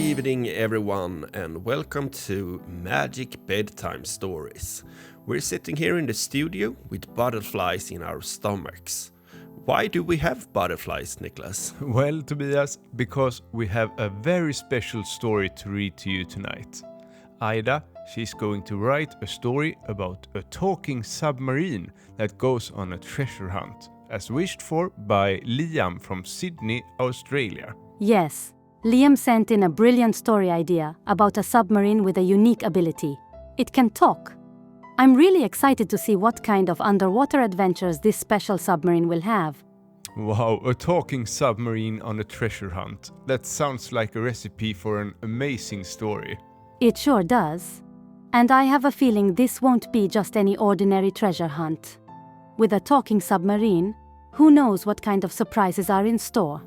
evening, everyone, and welcome to Magic Bedtime Stories. We're sitting here in the studio with butterflies in our stomachs. Why do we have butterflies, Niklas? Well, Tobias, because we have a very special story to read to you tonight. Aida, she's going to write a story about a talking submarine that goes on a treasure hunt, as wished for by Liam from Sydney, Australia. Yes, Liam sent in a brilliant story idea about a submarine with a unique ability. It can talk. I'm really excited to see what kind of underwater adventures this special submarine will have. Wow, a talking submarine on a treasure hunt. That sounds like a recipe for an amazing story. It sure does. And I have a feeling this won't be just any ordinary treasure hunt. With a talking submarine, who knows what kind of surprises are in store?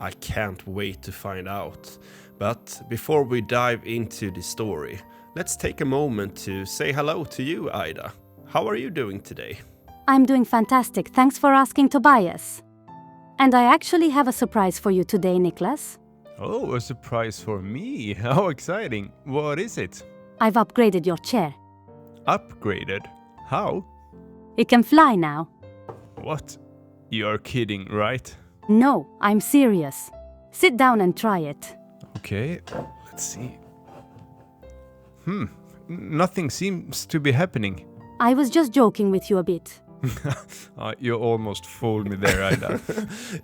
I can't wait to find out. But before we dive into the story, let's take a moment to say hello to you, Aida. How are you doing today? I'm doing fantastic, thanks for asking, Tobias. And I actually have a surprise for you today, Niklas. Oh, a surprise for me. How exciting. What is it? I've upgraded your chair. Upgraded? How? It can fly now. What? You're kidding, right? No, I'm serious. Sit down and try it. Okay, let's see. Nothing seems to be happening. I was just joking with you a bit. You almost fooled me there, Aida.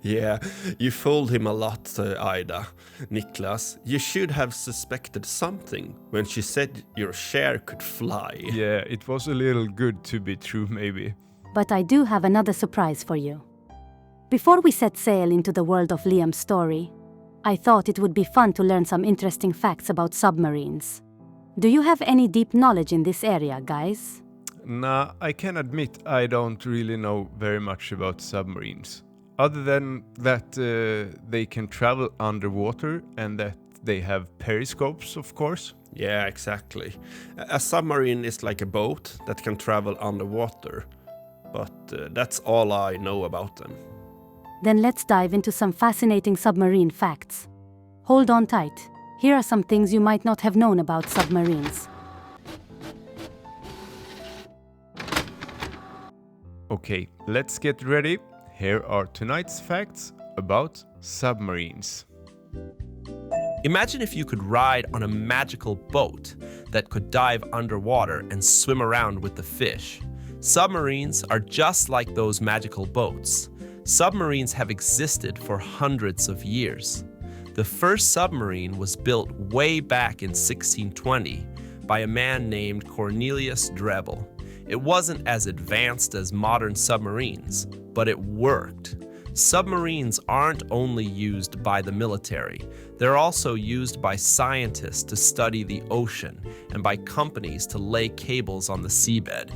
Yeah, you fooled him a lot, Aida. Niklas, you should have suspected something when she said your chair could fly. Yeah, it was a little good to be true, maybe. But I do have another surprise for you. Before we set sail into the world of Liam's story, I thought it would be fun to learn some interesting facts about submarines. Do you have any deep knowledge in this area, guys? Nah, I can admit I don't really know very much about submarines. Other than that they can travel underwater and that they have periscopes, of course. Yeah, exactly. A submarine is like a boat that can travel underwater. But that's all I know about them. Then let's dive into some fascinating submarine facts. Hold on tight. Here are some things you might not have known about submarines. Okay, let's get ready. Here are tonight's facts about submarines. Imagine if you could ride on a magical boat that could dive underwater and swim around with the fish. Submarines are just like those magical boats. Submarines have existed for hundreds of years. The first submarine was built way back in 1620 by a man named Cornelius Drebbel. It wasn't as advanced as modern submarines, but it worked. Submarines aren't only used by the military, they're also used by scientists to study the ocean and by companies to lay cables on the seabed.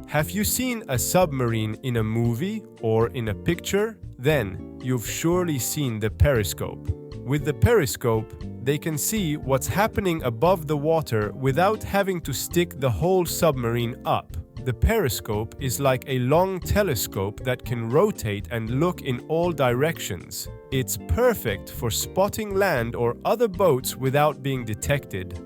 Have you seen a submarine in a movie or in a picture? Then you've surely seen the periscope. With the periscope, they can see what's happening above the water without having to stick the whole submarine up. The periscope is like a long telescope that can rotate and look in all directions. It's perfect for spotting land or other boats without being detected.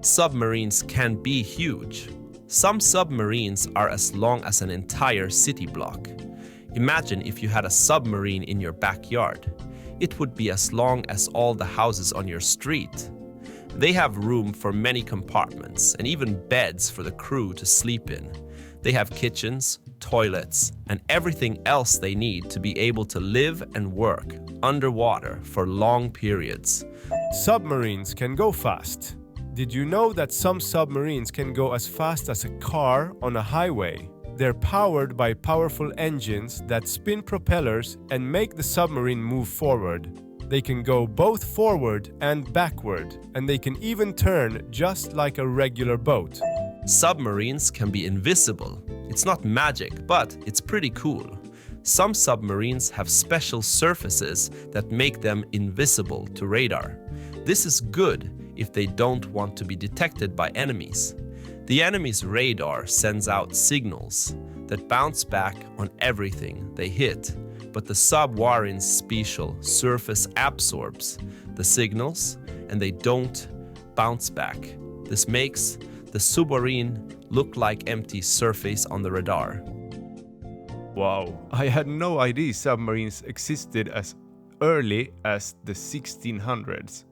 Submarines can be huge. Some submarines are as long as an entire city block. Imagine if you had a submarine in your backyard. It would be as long as all the houses on your street. They have room for many compartments and even beds for the crew to sleep in. They have kitchens, toilets, and everything else they need to be able to live and work underwater for long periods. Submarines can go fast. Did you know that some submarines can go as fast as a car on a highway? They're powered by powerful engines that spin propellers and make the submarine move forward. They can go both forward and backward, and they can even turn just like a regular boat. Submarines can be invisible. It's not magic, but it's pretty cool. Some submarines have special surfaces that make them invisible to radar. This is good if they don't want to be detected by enemies. The enemy's radar sends out signals that bounce back on everything they hit, but the submarine's special surface absorbs the signals, and they don't bounce back. This makes the submarine look like empty surface on the radar. Wow, I had no idea submarines existed as early as the 1600s.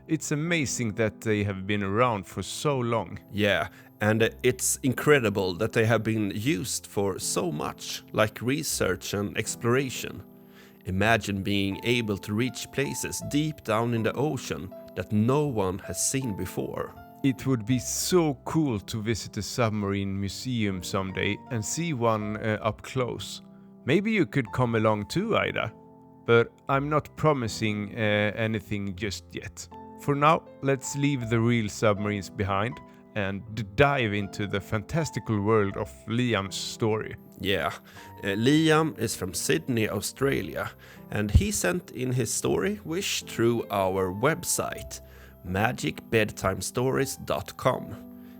It's amazing that they have been around for so long. Yeah, and it's incredible that they have been used for so much, like research and exploration. Imagine being able to reach places deep down in the ocean that no one has seen before. It would be so cool to visit a submarine museum someday and see one up close. Maybe you could come along too, Aida. But I'm not promising anything just yet. For now, let's leave the real submarines behind and dive into the fantastical world of Liam's story. Yeah, Liam is from Sydney, Australia, and he sent in his story wish through our website, magicbedtimestories.com.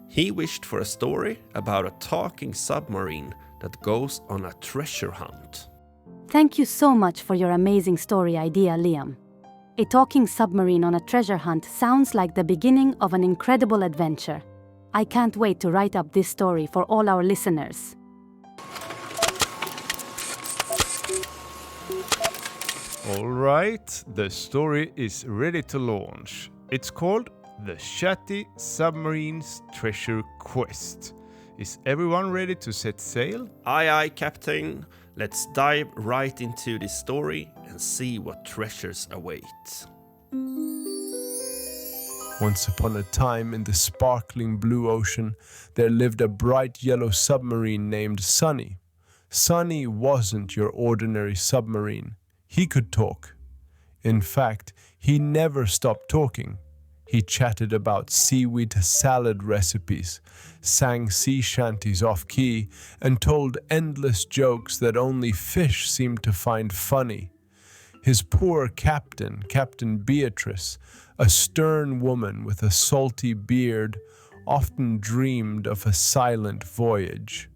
He wished for a story about a talking submarine that goes on a treasure hunt. Thank you so much for your amazing story idea, Liam. A talking submarine on a treasure hunt sounds like the beginning of an incredible adventure. I can't wait to write up this story for all our listeners. All right, the story is ready to launch. It's called The Chatty Submarine's Treasure Quest. Is everyone ready to set sail? Aye, aye, Captain. Let's dive right into this story and see what treasures await. Once upon a time in the sparkling blue ocean, there lived a bright yellow submarine named Sunny. Sunny wasn't your ordinary submarine. He could talk. In fact, he never stopped talking. He chatted about seaweed salad recipes, sang sea shanties off-key, and told endless jokes that only fish seemed to find funny. His poor captain, Captain Beatrice, a stern woman with a salty beard, often dreamed of a silent voyage.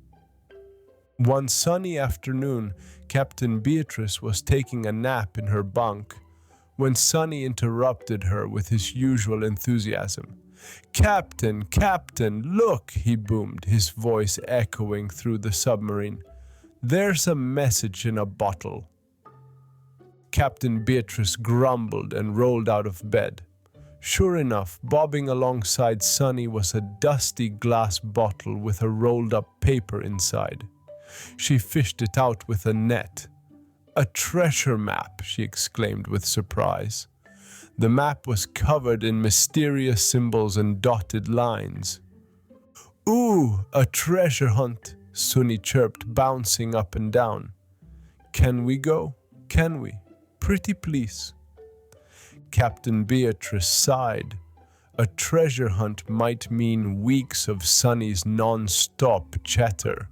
One sunny afternoon, Captain Beatrice was taking a nap in her bunk when Sunny interrupted her with his usual enthusiasm. "Captain, Captain, look!" he boomed, his voice echoing through the submarine. "There's a message in a bottle." Captain Beatrice grumbled and rolled out of bed. Sure enough, bobbing alongside Sunny was a dusty glass bottle with a rolled-up paper inside. She fished it out with a net. "A treasure map," she exclaimed with surprise. The map was covered in mysterious symbols and dotted lines. "Ooh, a treasure hunt," Sunny chirped, bouncing up and down. "Can we go? Can we? Pretty please." Captain Beatrice sighed. A treasure hunt might mean weeks of Sunny's non-stop chatter.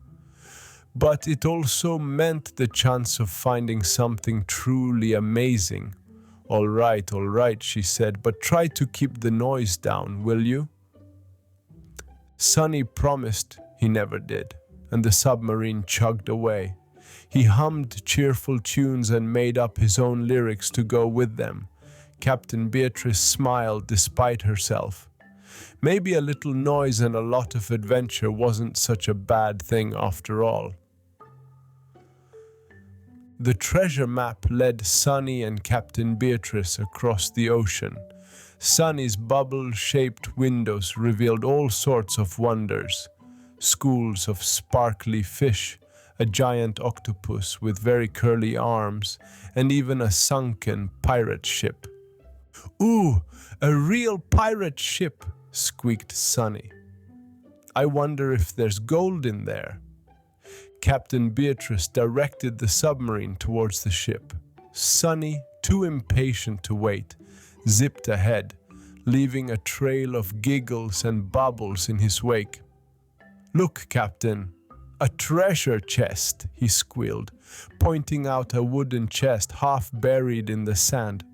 But it also meant the chance of finding something truly amazing. All right, she said, but try to keep the noise down, will you?" Sunny promised. He never did, and the submarine chugged away. He hummed cheerful tunes and made up his own lyrics to go with them. Captain Beatrice smiled despite herself. Maybe a little noise and a lot of adventure wasn't such a bad thing after all. The treasure map led Sunny and Captain Beatrice across the ocean. Sunny's bubble-shaped windows revealed all sorts of wonders. Schools of sparkly fish, a giant octopus with very curly arms, and even a sunken pirate ship. "Ooh, a real pirate ship," squeaked Sunny. "I wonder if there's gold in there." Captain Beatrice directed the submarine towards the ship. Sunny, too impatient to wait, zipped ahead, leaving a trail of giggles and bubbles in his wake. "Look, Captain, a treasure chest," he squealed, pointing out a wooden chest half buried in the sand.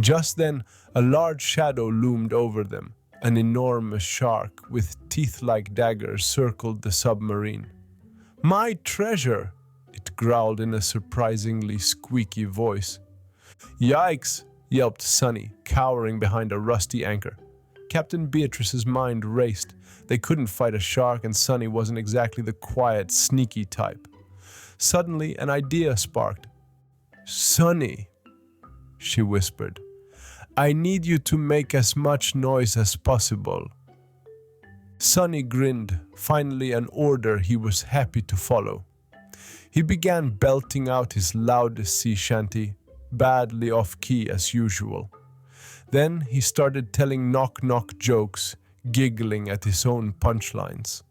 Just then, a large shadow loomed over them. An enormous shark with teeth-like daggers circled the submarine. "My treasure!" it growled in a surprisingly squeaky voice. "Yikes! yelped Sunny, cowering behind a rusty anchor. Captain Beatrice's mind raced. They couldn't fight a shark, and Sunny wasn't exactly the quiet, sneaky type. Suddenly, an idea sparked. "Sunny," she whispered, "I need you to make as much noise as possible." Sunny grinned, finally an order he was happy to follow. He began belting out his loudest sea shanty, badly off-key as usual. Then he started telling knock-knock jokes, giggling at his own punchlines.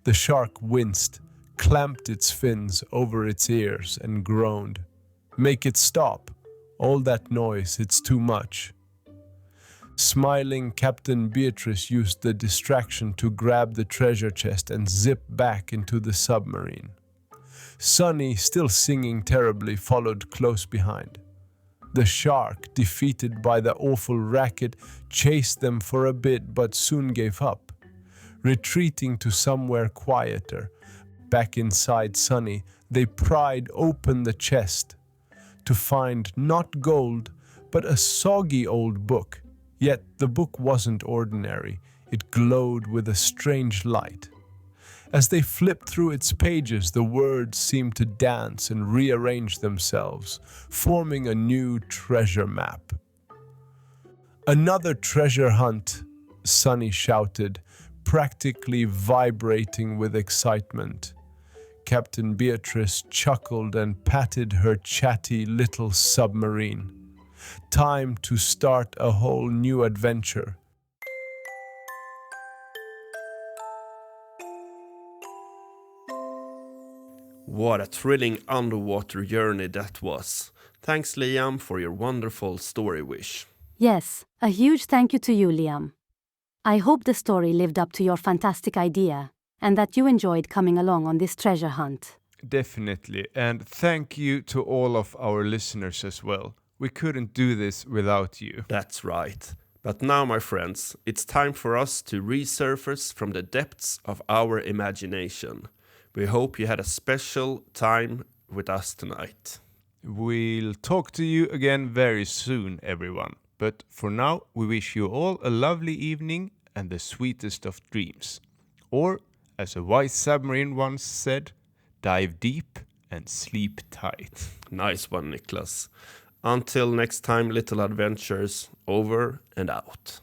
The shark winced, clamped its fins over its ears, and groaned. "Make it stop. All that noise, it's too much." Smiling, Captain Beatrice used the distraction to grab the treasure chest and zip back into the submarine. Sunny, still singing terribly, followed close behind. The shark, defeated by the awful racket, chased them for a bit but soon gave up. Retreating to somewhere quieter, back inside Sunny, they pried open the chest to find not gold, but a soggy old book. Yet the book wasn't ordinary. It glowed with a strange light. As they flipped through its pages, the words seemed to dance and rearrange themselves, forming a new treasure map. "Another treasure hunt," Sunny shouted, practically vibrating with excitement. Captain Beatrice chuckled and patted her chatty little submarine. Time to start a whole new adventure. What a thrilling underwater journey that was. Thanks, Liam, for your wonderful story wish. Yes, a huge thank you to you, Liam. I hope the story lived up to your fantastic idea, and that you enjoyed coming along on this treasure hunt. Definitely, and thank you to all of our listeners as well. We couldn't do this without you. That's right. But now, my friends, it's time for us to resurface from the depths of our imagination. We hope you had a special time with us tonight. We'll talk to you again very soon, everyone. But for now, we wish you all a lovely evening and the sweetest of dreams. Or, as a wise submarine once said, dive deep and sleep tight. Nice one, Niklas. Until next time, little adventures, over and out.